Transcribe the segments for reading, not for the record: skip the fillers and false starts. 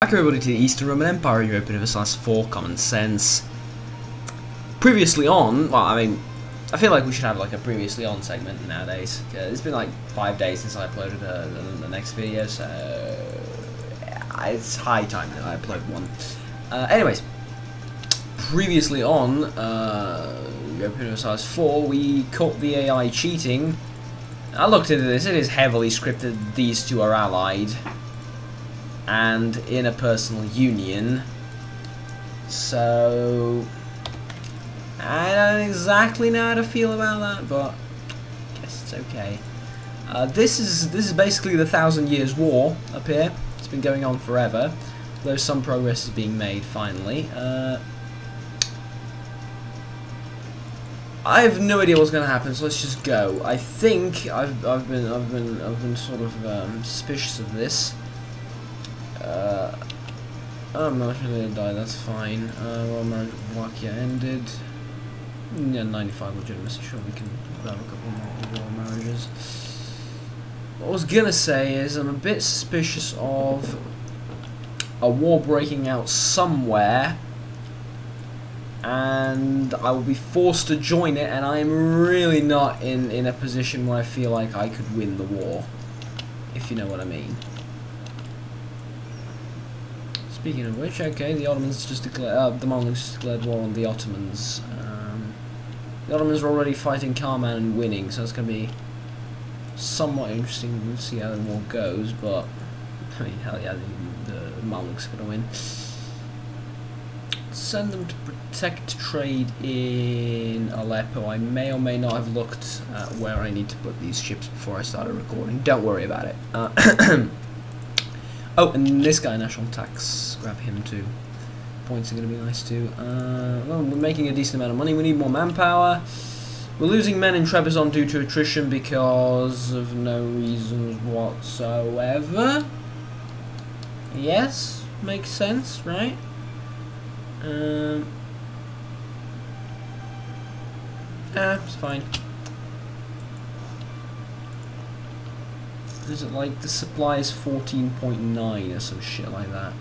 Back everybody to the Eastern Roman Empire, Europa, Universalis 4, Common Sense. Previously on, well, I mean, I feel like we should have like a previously on segment nowadays. It's been like 5 days since I uploaded the next video, so it's high time that I upload one. Anyways, previously on Europa, Universalis 4, we caught the AI cheating. I looked into this, it is heavily scripted. These two are allied and in a personal union, so I don't exactly know how to feel about that, but I guess it's okay. This is basically the 1,000 Years War up here. It's been going on forever, though some progress is being made finally. I have no idea what's going to happen, so let's just go. I think I've been sort of suspicious of this. I'm not going to die, that's fine. Royal marriage with Wallachia ended. Yeah, 95 legitimacy, sure we can grab a couple more royal marriages. What I was going to say is I'm a bit suspicious of a war breaking out somewhere, and I will be forced to join it, and I'm really not in a position where I feel like I could win the war, if you know what I mean. Speaking of which, okay, the Ottomans just declared, the Mamluks just declared war on the Ottomans. The Ottomans are already fighting Karaman and winning, so it's going to be somewhat interesting. We'll see how the war goes, but I mean, hell yeah, the Mamluks are going to win. Send them to protect trade in Aleppo. I may or may not have looked at where I need to put these ships before I started recording. Don't worry about it. Oh, and this guy, national tax, grab him too. Points are going to be nice too. Well, we're making a decent amount of money. We need more manpower. We're losing men in Trebizond due to attrition because of no reasons whatsoever. Yes, makes sense, right? It's fine. Is it like the supply is 14.9 or some shit like that?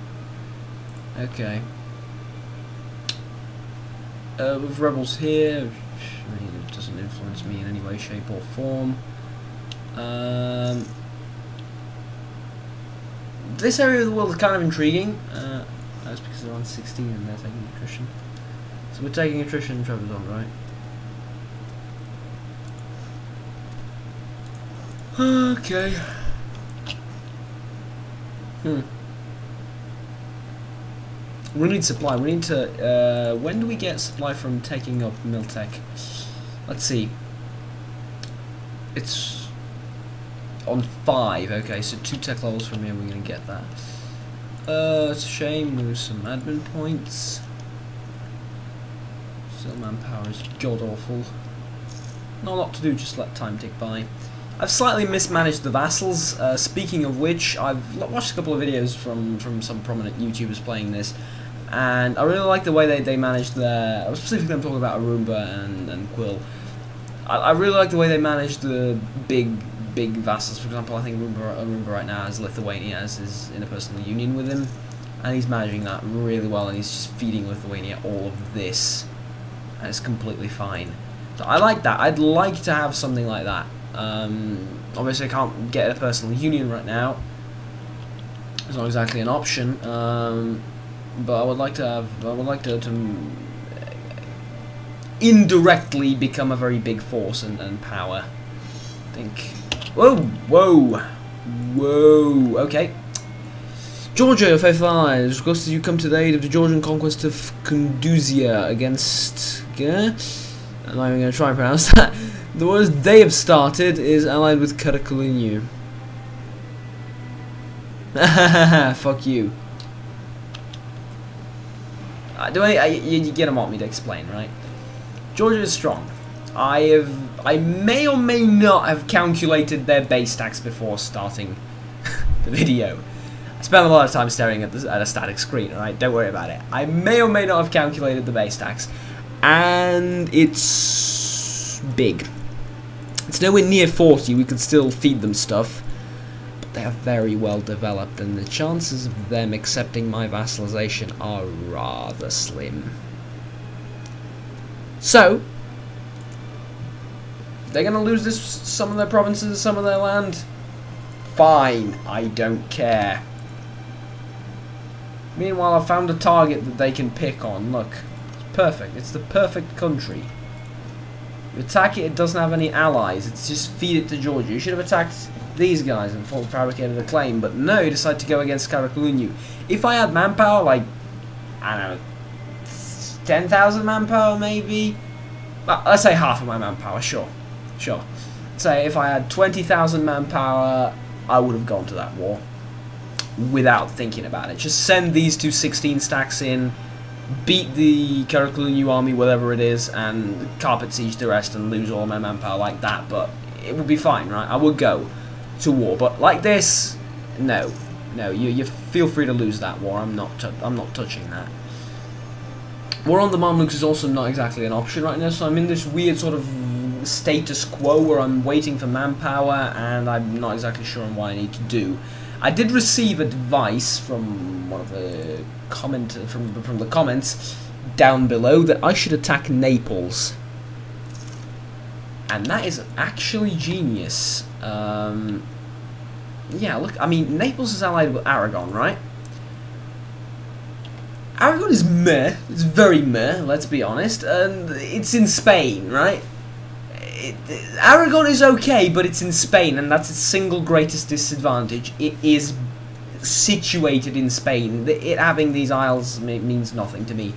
Okay. With rebels here, I mean, it doesn't influence me in any way, shape or form. This area of the world is kind of intriguing. That's because they're on 16 and they're taking attrition. So we're taking attrition in Trebizond, right? Okay. We need supply. We need to. When do we get supply from taking up Miltech? Let's see. It's on 5. Okay, so 2 tech levels from here. We're gonna get that. It's a shame. Lose some admin points. Still, manpower is god awful. Not a lot to do. Just let time tick by. I've slightly mismanaged the vassals. Speaking of which, I've watched a couple of videos from some prominent YouTubers playing this, and I really like the way they managed their. Specifically, I'm talking about Arumba and Quill. I really like the way they managed the big vassals. For example, I think Arumba right now has Lithuania as his interpersonal union with him, and he's managing that really well, and he's just feeding Lithuania all of this, and it's completely fine. So I like that. I'd like to have something like that. Obviously I can't get a personal union right now. It's not exactly an option. But I would like to have. I would like to indirectly become a very big force and power. I think. Whoa. Okay. Georgia, your faithful allies, requested you come to the aid of the Georgian conquest of Kunduzia against. I'm not even going to try and pronounce that. The word they have started is allied with Karakulinu. Fuck you. You get them want me to explain, right? Georgia is strong. I may or may not have calculated their base tax before starting the video. I spent a lot of time staring at a static screen, alright? Don't worry about it. I may or may not have calculated the base tax. And it's big. It's nowhere near 40, we could still feed them stuff. they are very well developed, and the chances of them accepting my vassalization are rather slim. So, they're going to lose this, some of their provinces, some of their land. Fine, I don't care. Meanwhile, I've found a target that they can pick on. Look, it's perfect. It's the perfect country. You attack it, it doesn't have any allies. It's just feed it to Georgia. You should have attacked these guys and fabricated a claim, but no, you decide to go against Karakulunu. If I had manpower, like, I don't know, 10,000 manpower maybe? Well, let's say half of my manpower, sure. Say if I had 20,000 manpower, I would have gone to that war without thinking about it. Just send these two 16 stacks in, beat the Karakulunu army, whatever it is, and carpet siege the rest and lose all my manpower like that. But it would be fine, right? I would go to war, but like this, no. You feel free to lose that war. I'm not touching that. War on the Mamluks is also not exactly an option right now, so I'm in this weird sort of status quo where I'm waiting for manpower, and I'm not exactly sure on what I need to do. I did receive advice from one of the from the comments down below that I should attack Naples, and that is actually genius. Yeah, look, I mean, Naples is allied with Aragon, right? Aragon is meh. It's very meh, let's be honest, and it's in Spain, right? Aragon is okay, but it's in Spain, and that's its single greatest disadvantage. It is situated in Spain. It having these isles means nothing to me.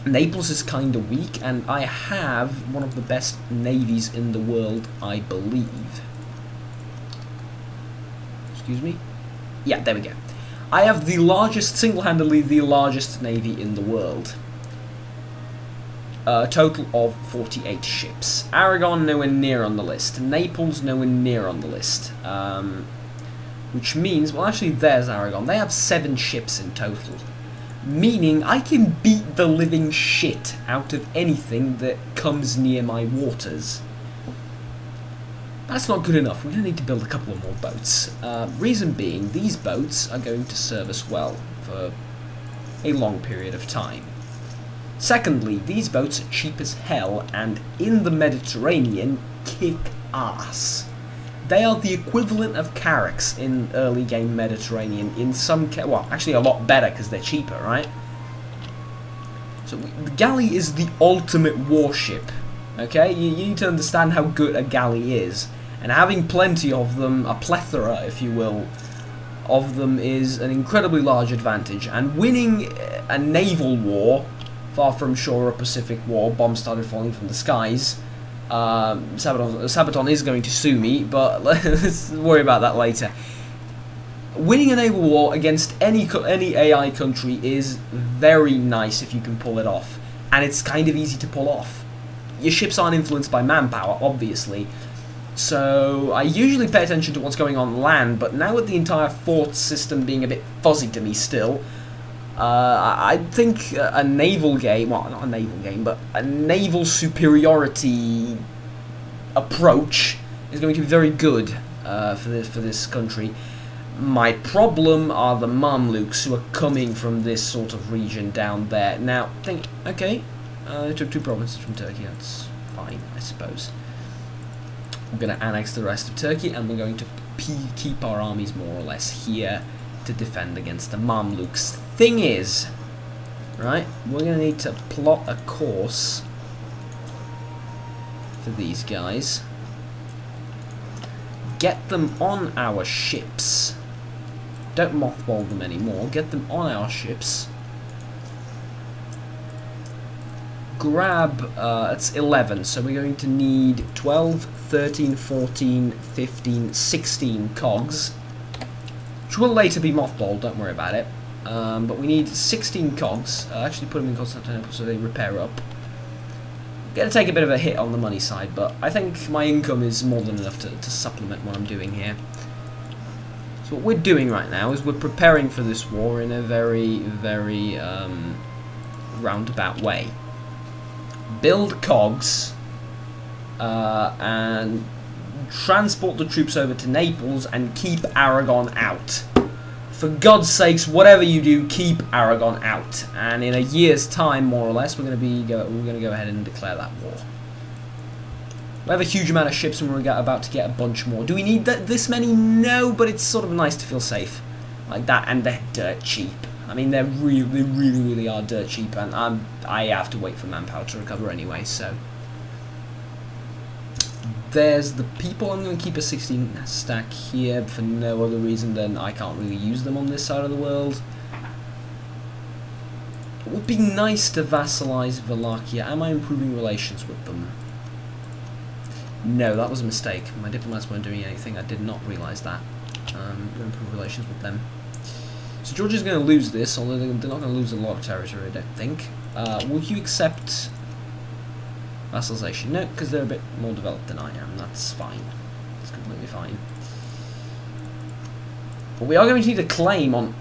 Naples is kind of weak, and I have one of the best navies in the world, I believe. Excuse me? Yeah, there we go. I have the largest, single-handedly the largest navy in the world. A total of 48 ships. Aragon nowhere near on the list. Naples nowhere near on the list. Which means, well, actually there's Aragon. They have 7 ships in total. Meaning I can beat the living shit out of anything that comes near my waters. That's not good enough. We're going to need to build a couple of more boats. Reason being, these boats are going to serve us well for a long period of time. Secondly, these boats are cheap as hell, and in the Mediterranean, kick ass. They are the equivalent of carracks in early game Mediterranean. In some well, actually a lot better because they're cheaper, right? So the galley is the ultimate warship. Okay, you need to understand how good a galley is, and having plenty of them, a plethora, if you will, of them is an incredibly large advantage. And winning a naval war, far from shore, a Pacific war, bombs started falling from the skies. Sabaton is going to sue me, but let's worry about that later. Winning a naval war against any AI country is very nice if you can pull it off, and it's kind of easy to pull off. Your ships aren't influenced by manpower, obviously, so I usually pay attention to what's going on land, but now with the entire fort system being a bit fuzzy to me still, I think a naval game, well, not a naval game, but a naval superiority approach is going to be very good for this country. My problem are the Mamluks, who are coming from this sort of region down there. Now, okay, I took 2 provinces from Turkey, that's fine, I suppose. We're going to annex the rest of Turkey, and we're going to keep our armies more or less here to defend against the Mamluks. Thing is, right, we're going to need to plot a course for these guys. Get them on our ships. Don't mothball them anymore. Get them on our ships. Grab, it's 11, so we're going to need 12, 13, 14, 15, 16 cogs, which will later be mothballed, don't worry about it. But we need 16 cogs. Actually put them in Constantinople so they repair up. Gonna take a bit of a hit on the money side, but I think my income is more than enough to supplement what I'm doing here. So what we're doing right now is we're preparing for this war in a very, very roundabout way. Build cogs, and transport the troops over to Naples and keep Aragon out. For God's sakes, whatever you do, keep Aragon out. And in a year's time, more or less, we're going to go ahead and declare that war. We have a huge amount of ships, and we're about to get a bunch more. Do we need this many? No, but it's sort of nice to feel safe like that. And they're dirt cheap. I mean, they really are dirt cheap, and I have to wait for manpower to recover anyway. So there's the people. I'm going to keep a 16 stack here for no other reason than I can't really use them on this side of the world. It would be nice to vassalize Wallachia. Am I improving relations with them? No, that was a mistake. My diplomats weren't doing anything. I did not realise that. I'm going to improve relations with them. So Georgia's going to lose this, although they're not going to lose a lot of territory, I don't think. Will you accept vassalization? No, because they're a bit more developed than I am. That's fine. That's completely fine. But we are going to need a claim on...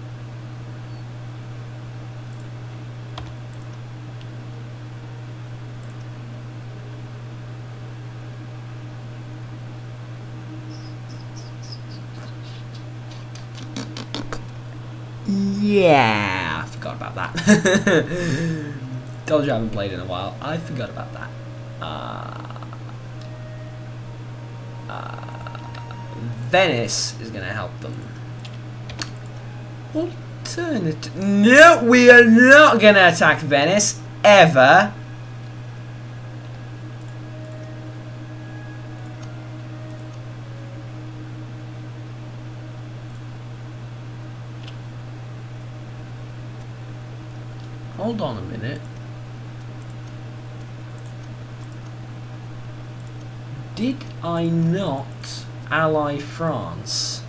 Yeah, I forgot about that. Told you I haven't played in a while. I forgot about that. Venice is going to help them. Alternate. No, we are not going to attack Venice ever. Hold on a minute. Did I not ally France?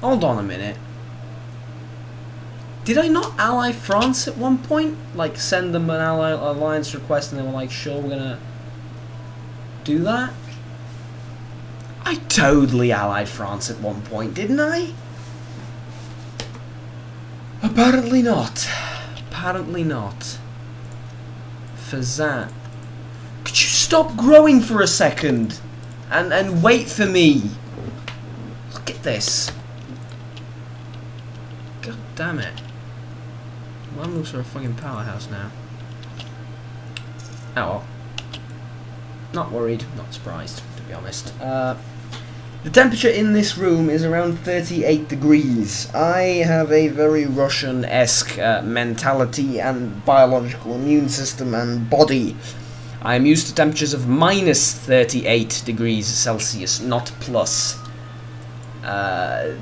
Hold on a minute. Did I not ally France at one point? Like send them an alliance request and they were like, sure, we're gonna do that? I totally allied France at one point, didn't I? Apparently not. Apparently not. For that. Could you stop growing for a second? And wait for me. Look at this. God damn it. Mamluks are a fucking powerhouse now. Oh well. Not worried, not surprised, to be honest. The temperature in this room is around 38 degrees. I have a very Russian-esque mentality and biological immune system and body. I am used to temperatures of minus 38 degrees Celsius, not plus. This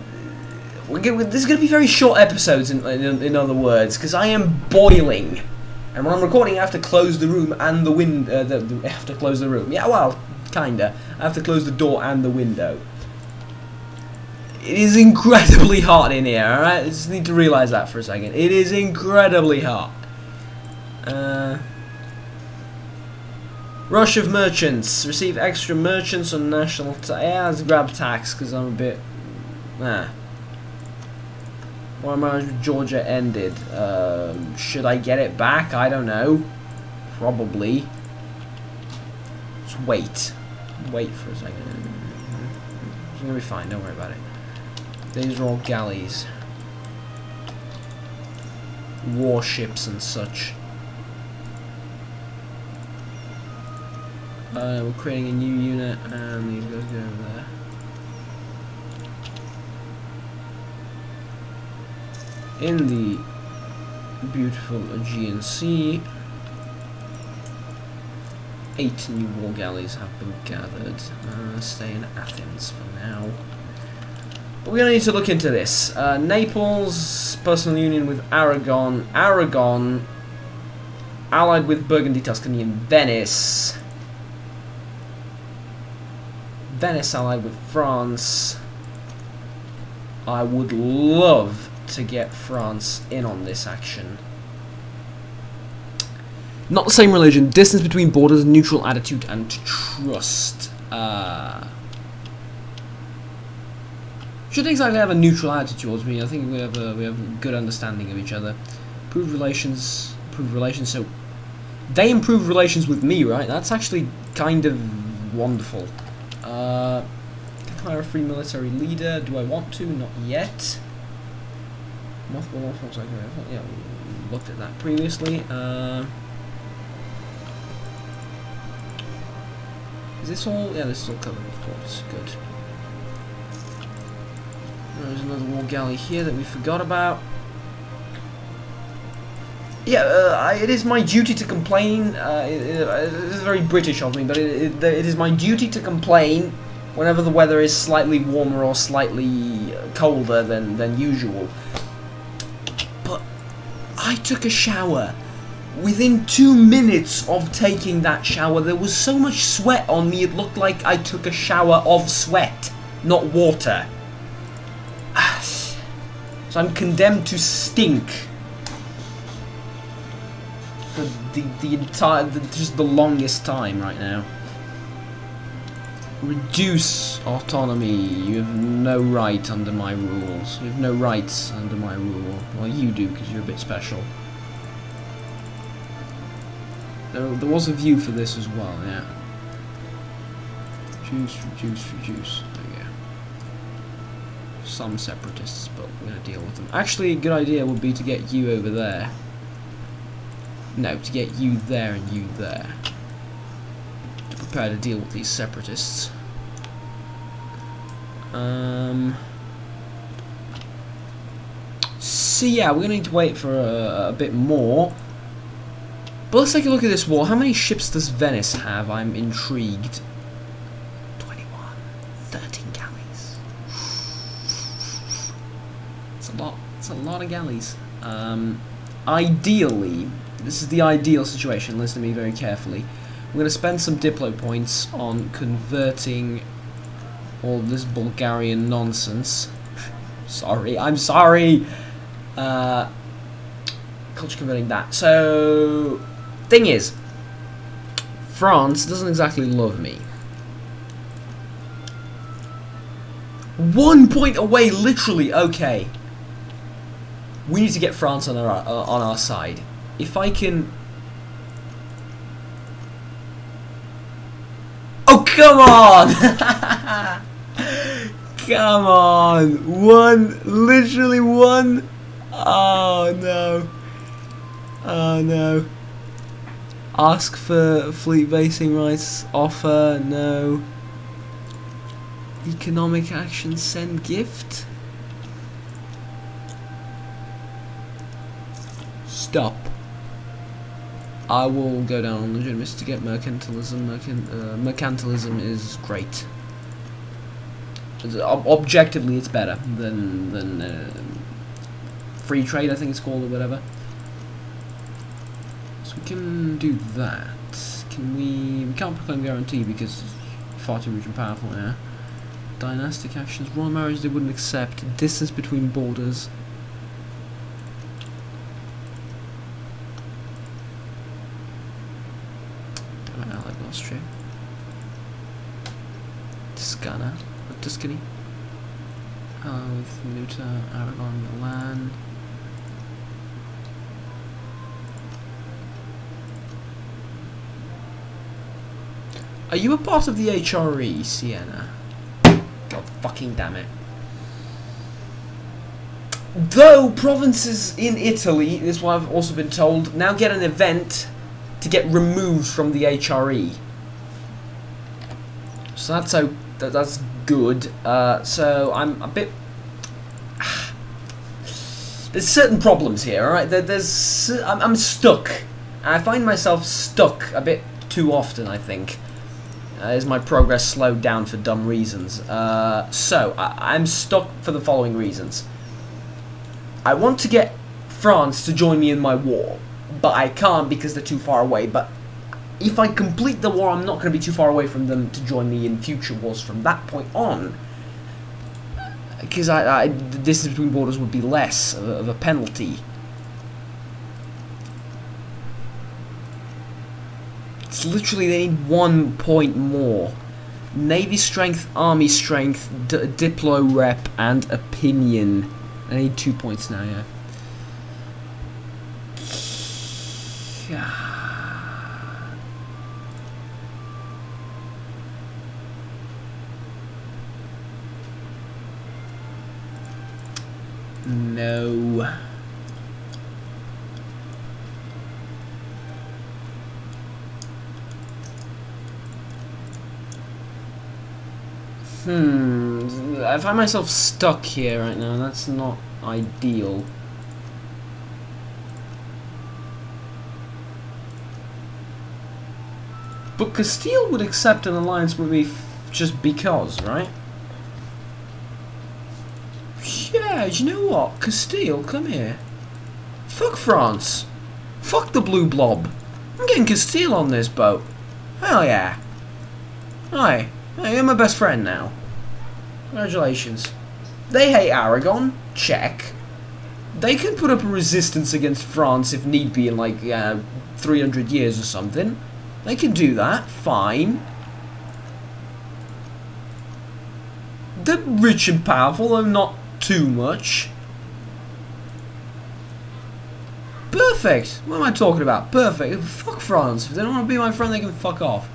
is going to be very short episodes, in other words, because I am boiling. And when I'm recording, I have to close the room and the window. I have to close the room. Yeah, well, kinda. I have to close the door and the window. It is incredibly hot in here, alright? I just need to realise that for a second. It is incredibly hot. Rush of merchants. Receive extra merchants on national yeah, let's grab tax, because I'm a bit... Why marriage with Georgia ended. Should I get it back? I don't know. Probably. Just wait. Wait for a second. It's gonna be fine, don't worry about it. These are all galleys. Warships and such. We're creating a new unit, and these guys go over there. In the beautiful Aegean Sea, 8 new war galleys have been gathered. Stay in Athens for now. But we're going to need to look into this. Naples, personal union with Aragon. Aragon, allied with Burgundy, Tuscany, and Venice. Venice allied with France. I would love to get France in on this action. Not the same religion. Distance between borders, neutral attitude, and trust. Shouldn't exactly have a neutral attitude towards me. I think we have a good understanding of each other. Improved relations. So They improved relations with me, right? That's actually kind of wonderful. Can hire a free military leader. Do I want to? Not yet. Yeah, we looked at that previously. Is this all? Yeah, this is all covered, of course. Good. There's another war galley here that we forgot about. Yeah, it is my duty to complain. It is very British of me, but it is my duty to complain whenever the weather is slightly warmer or slightly colder than usual. But I took a shower. Within 2 minutes of taking that shower, there was so much sweat on me, it looked like I took a shower of sweat, not water. So I'm condemned to stink for the entire, just the longest time right now. Reduce autonomy. You have no right under my rules. You have no rights under my rule. Well, you do, because you're a bit special. There was a view for this as well, yeah. Reduce. There we go. Some separatists, but we're going to deal with them. Actually, a good idea would be to get you over there. No, to get you there and you there. To prepare to deal with these separatists. So yeah, we're going to need to wait for a bit more. But let's take a look at this war. How many ships does Venice have? I'm intrigued. 21. 13 galleys. It's a lot. It's a lot of galleys. Ideally, this is the ideal situation. Listen to me very carefully. We're going to spend some Diplo points on converting all this Bulgarian nonsense. Sorry, I'm sorry. Culture converting that. So, thing is, France doesn't exactly love me. 1 point away, literally. Okay, we need to get France on our side. If I can. Oh, come on! Come on! Literally one. Oh no. Oh no. Ask for fleet basing rights. Offer. No. Economic action. Send gift. Stop. I will go down on legitimacy to get mercantilism. Mercantilism is great. Objectively, it's better than free trade, I think it's called, or whatever. So we can do that. Can we? We can't proclaim guarantee because it's far too rich and powerful now. Dynastic actions, royal marriage they wouldn't accept. Distance between borders. I like Austria. Tuscany. With Muta, Aragon, Milan. Are you a part of the HRE, Siena? God fucking damn it. Though provinces in Italy, this is what I've also been told, now get an event to get removed from the HRE. So that's good. So I'm a bit. There's certain problems here, alright? I'm stuck. I find myself stuck a bit too often, I think. As my progress slowed down for dumb reasons. So I'm stuck for the following reasons. I want to get France to join me in my war, but I can't because they're too far away. But if I complete the war, I'm not going to be too far away from them to join me in future wars from that point on. Because the distance between borders would be less of a penalty. It's literally, they need 1 point more. Navy strength, army strength, diplo rep, and opinion. I need 2 points now, yeah. No. I find myself stuck here right now. That's not ideal. But Castile would accept an alliance with me just because, right? Yeah, you know what? Castile, come here. Fuck France. Fuck the blue blob. I'm getting Castile on this boat. Hell yeah. Hi. Hey, you're my best friend now. Congratulations. They hate Aragon. Check. They can put up a resistance against France if need be in like 300 years or something. They can do that. Fine. They're rich and powerful, though not too much. Perfect. What am I talking about? Perfect. Fuck France. If they don't want to be my friend, they can fuck off.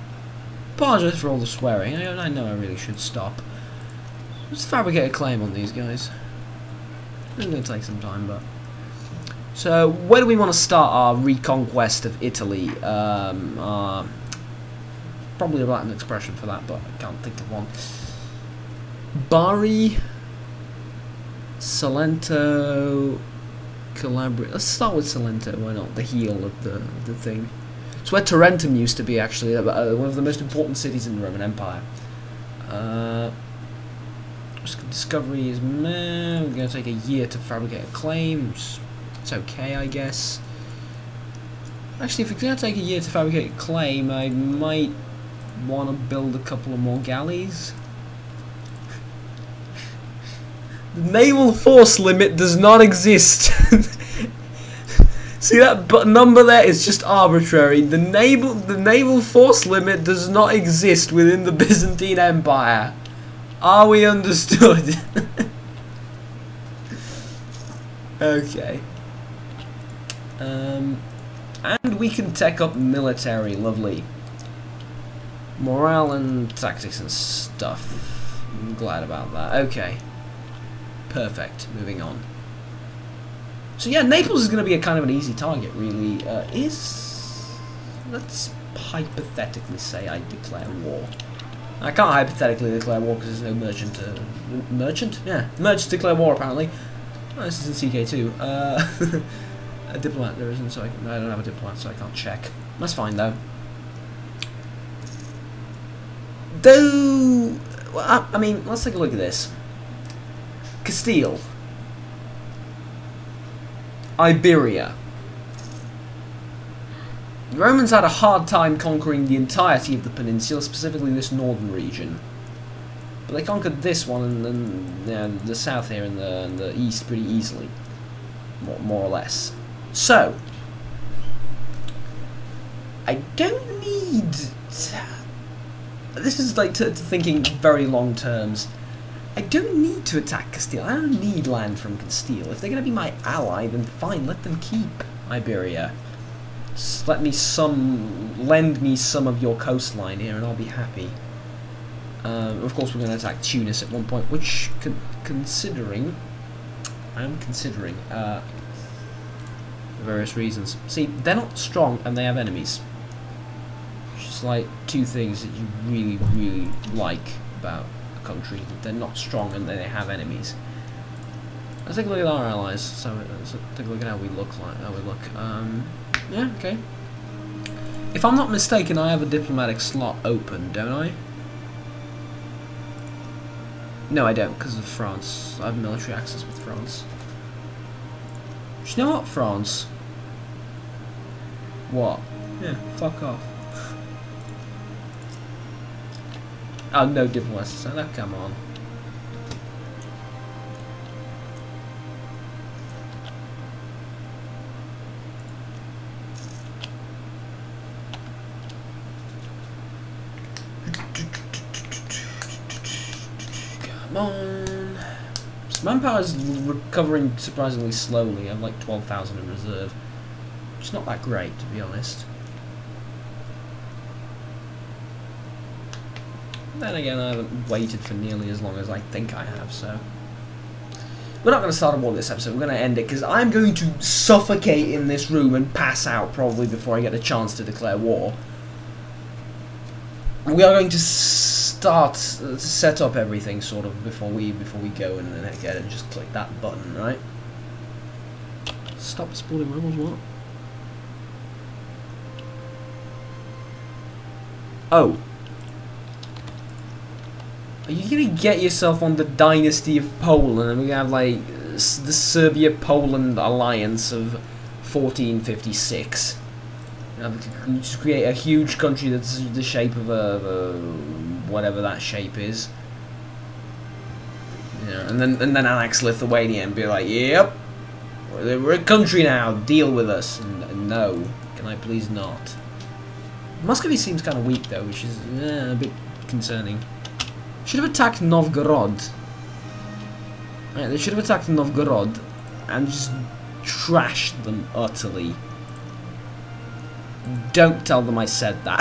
Apologize for all the swearing. I know I really should stop. Let's fabricate a claim on these guys. It's going to take some time, but... So, where do we want to start our reconquest of Italy? Probably a Latin expression for that, but I can't think of one. Bari, Salento, Calabria. Let's start with Salento, why not? The heel of the thing. It's where Tarentum used to be, actually, one of the most important cities in the Roman Empire. Discovery is meh. We're going to take a year to fabricate a claim. It's okay, I guess. Actually, if it's going to take a year to fabricate a claim, I might want to build a couple of more galleys. The naval force limit does not exist. See that number there? It's just arbitrary. The naval force limit does not exist within the Byzantine Empire. Are we understood? Okay. And we can tech up military. Lovely. Morale and tactics and stuff. I'm glad about that. Okay. Perfect. Moving on. So yeah, Naples is going to be a kind of an easy target, really. Let's hypothetically say I declare war. I can't hypothetically declare war because there's no merchant. Merchant? Yeah, merchants declare war apparently. Oh, this is in CK2. A diplomat there isn't, so I don't have a diplomat, so I can't check. That's fine though. Though, well, I mean, let's take a look at this. Castile, Iberia. The Romans had a hard time conquering the entirety of the peninsula, specifically this northern region. But they conquered this one and the south here and the east pretty easily, more or less. So, I don't need... This is like thinking very long terms. I don't need to attack Castile. I don't need land from Castile. If they're going to be my ally, then fine, let them keep Iberia. Just lend me some of your coastline here and I'll be happy. Of course we're going to attack Tunis at one point, which, I am considering, for various reasons. See, they're not strong and they have enemies. Just like two things that you really, really like about a country. They're not strong and they have enemies. Let's take a look at our allies. So let's take a look at how we look. Yeah, okay. If I'm not mistaken, I have a diplomatic slot open, don't I? No, I don't, because of France. I have military access with France. Do you know what, France? What? Yeah, fuck off. Oh, no diplomats. So that, come on. Come on. So manpower is recovering surprisingly slowly. I have like 12,000 in reserve. It's not that great, to be honest. Then again, I haven't waited for nearly as long as I think I have, so... we're not going to start a war this episode. We're going to end it because I'm going to suffocate in this room and pass out probably before I get a chance to declare war. We are going to start to set up everything sort of before we go, and then again just click that button, right? Stop sporting rebels. What? Oh. Are you going to get yourself on the Dynasty of Poland, and we have like the Serbia-Poland alliance of 1456? Just create a huge country that's the shape of a whatever that shape is. Yeah, and then annex Lithuania and be like, yep, we're a country now. Deal with us. And no, can I please not? Muscovy seems kind of weak though, which is a bit concerning. Should have attacked Novgorod. Right, they should have attacked Novgorod and just trashed them utterly. Don't tell them I said that.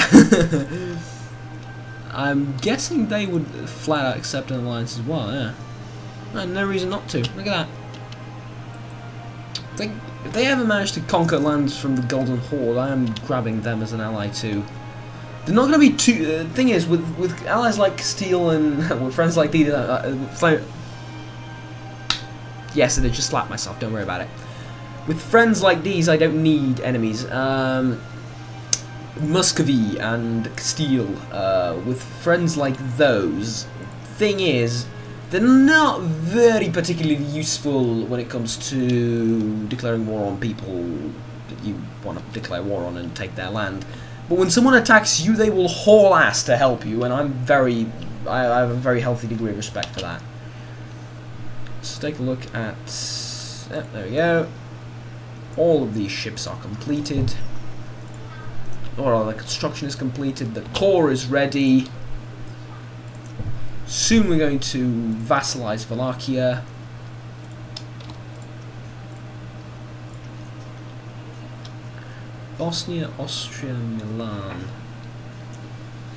I'm guessing they would flat out accept an alliance as well, yeah. No reason not to. Look at that. If they ever manage to conquer lands from the Golden Horde, I am grabbing them as an ally too. They're not going to be too... thing is, with allies like Castile and with friends like these... yes, I did just slap myself, don't worry about it. With friends like these, I don't need enemies. Muscovy and Castile, with friends like those, thing is, they're not very particularly useful when it comes to declaring war on people that you want to declare war on and take their land. But when someone attacks you, they will haul ass to help you, and I have a very healthy degree of respect for that. Let's take a look at... Yep, there we go. All of these ships are completed. Or the construction is completed. The core is ready. Soon we're going to vassalize Wallachia. Bosnia, Austria, Milan.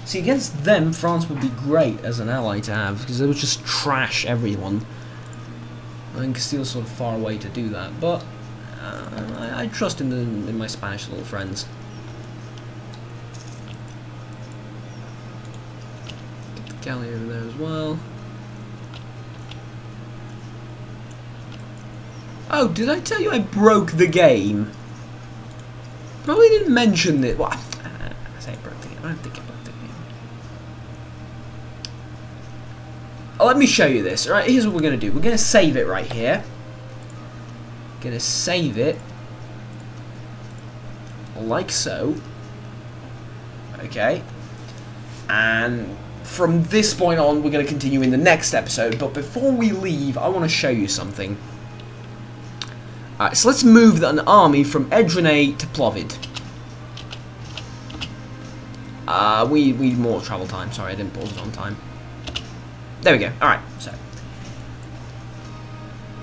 See, against them, France would be great as an ally to have, because they would just trash everyone. I think Castile's sort of far away to do that, but I trust in my Spanish little friends. Get the galley over there as well. Oh, did I tell you I broke the game? Probably didn't mention it. Well, I say I broke the game. I don't think I broke the game. Oh, let me show you this. Alright, here's what we're going to do. We're going to save it right here. Going to save it. Like so. Okay. And from this point on, we're going to continue in the next episode. But before we leave, I want to show you something. Alright, so let's move an army from Edirne to Plovid. We need more travel time. Sorry, I didn't pause it on time. There we go. Alright, so.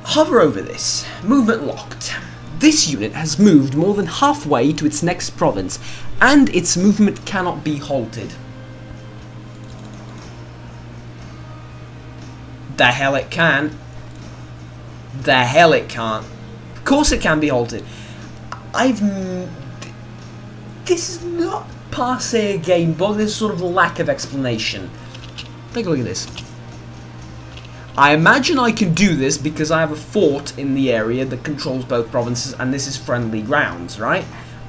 Hover over this. Movement locked. This unit has moved more than halfway to its next province, and its movement cannot be halted. The hell it can. The hell it can't. Of course it can be halted. This is not per se a game bug, this is sort of a lack of explanation. Take a look at this. I imagine I can do this because I have a fort in the area that controls both provinces, and this is friendly grounds, right?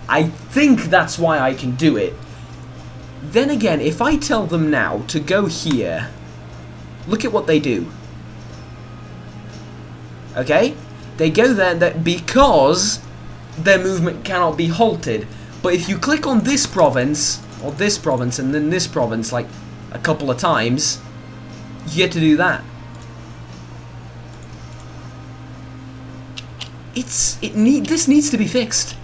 I think that's why I can do it. Then again, if I tell them now to go here, look at what they do. Okay? They go there because their movement cannot be halted. But if you click on this province, or this province, and then this province, like, a couple of times, you get to do that. This needs to be fixed.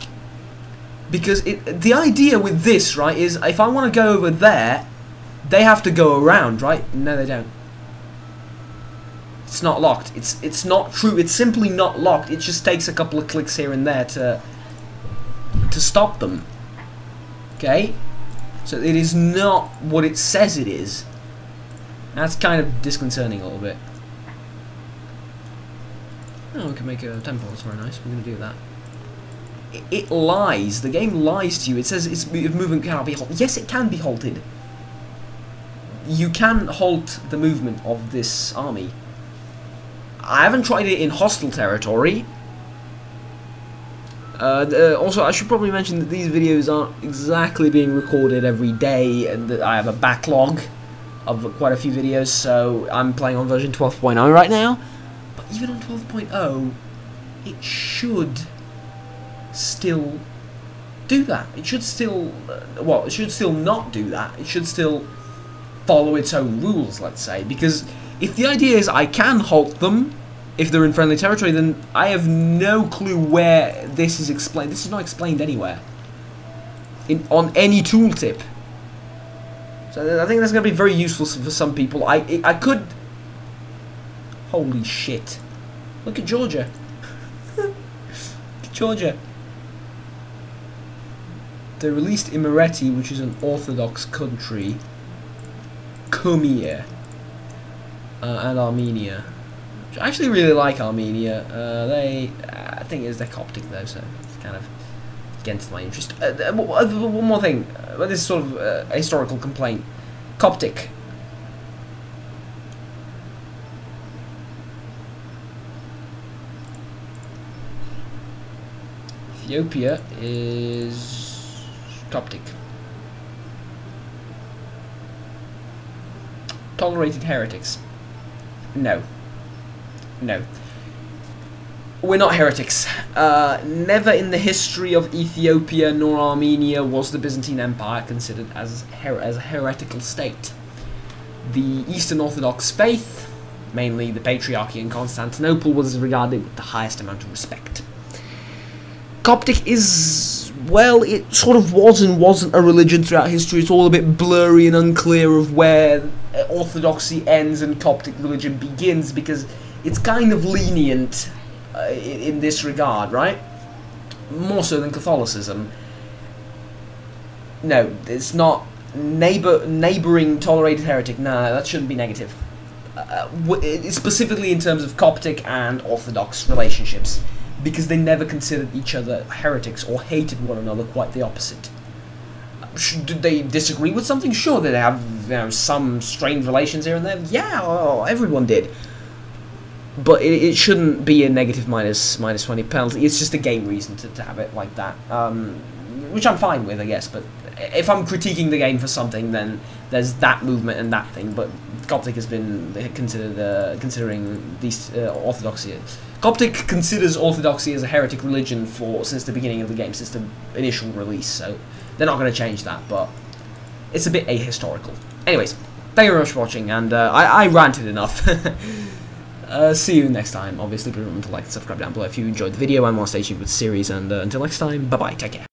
Because the idea with this, right, is if I want to go over there, they have to go around, right? No, they don't. It's not locked. It's not true. It's simply not locked. It just takes a couple of clicks here and there to stop them. Okay? So it is not what it says it is. That's kind of disconcerting a little bit. Oh, we can make a temple. That's very nice. We're going to do that. It lies. The game lies to you. It says its movement cannot be halted. Yes, it can be halted. You can halt the movement of this army. I haven't tried it in hostile territory. Also, I should probably mention that these videos aren't exactly being recorded every day, and that I have a backlog of quite a few videos, so I'm playing on version 12.0 right now. But even on 12.0, it should still do that. It should still, well, it should still not do that. It should still follow its own rules, let's say, because if the idea is I can halt them if they're in friendly territory, then I have no clue where this is explained. This is not explained anywhere on any tooltip. So I think that's going to be very useful for some people. I could... Holy shit. Look at Georgia. Look at Georgia. They released Imereti, which is an Orthodox country. Kumir. And Armenia. I actually really like Armenia. I think they're Coptic though, so it's kind of against my interest. One more thing. This is sort of a historical complaint. Coptic. Ethiopia is Coptic. Tolerated heretics. No. No. We're not heretics. Never in the history of Ethiopia nor Armenia was the Byzantine Empire considered as a heretical state. The Eastern Orthodox faith, mainly the Patriarchy in Constantinople, was regarded with the highest amount of respect. Coptic is, well, it sort of was and wasn't a religion throughout history. It's all a bit blurry and unclear of where Orthodoxy ends and Coptic religion begins, because it's kind of lenient in this regard, right? More so than Catholicism. No, it's not neighbouring tolerated heretic. Nah, that shouldn't be negative. Specifically in terms of Coptic and Orthodox relationships, because they never considered each other heretics or hated one another, quite the opposite. Did they disagree with something? Sure, did they have some strained relations here and there? Yeah, oh, everyone did. But it shouldn't be a negative minus 20 penalty. It's just a game reason to have it like that, which I'm fine with, I guess. But if I'm critiquing the game for something, then there's that movement and that thing. But Coptic has been considered considering these orthodoxy. Coptic considers Orthodoxy as a heretic religion since the beginning of the game, since the initial release. So they're not going to change that. But it's a bit ahistorical. Anyways, thank you very much for watching, and I ranted enough. See you next time. Obviously, remember to like and subscribe down below if you enjoyed the video and want to stay tuned with the series. And until next time, bye bye. Take care.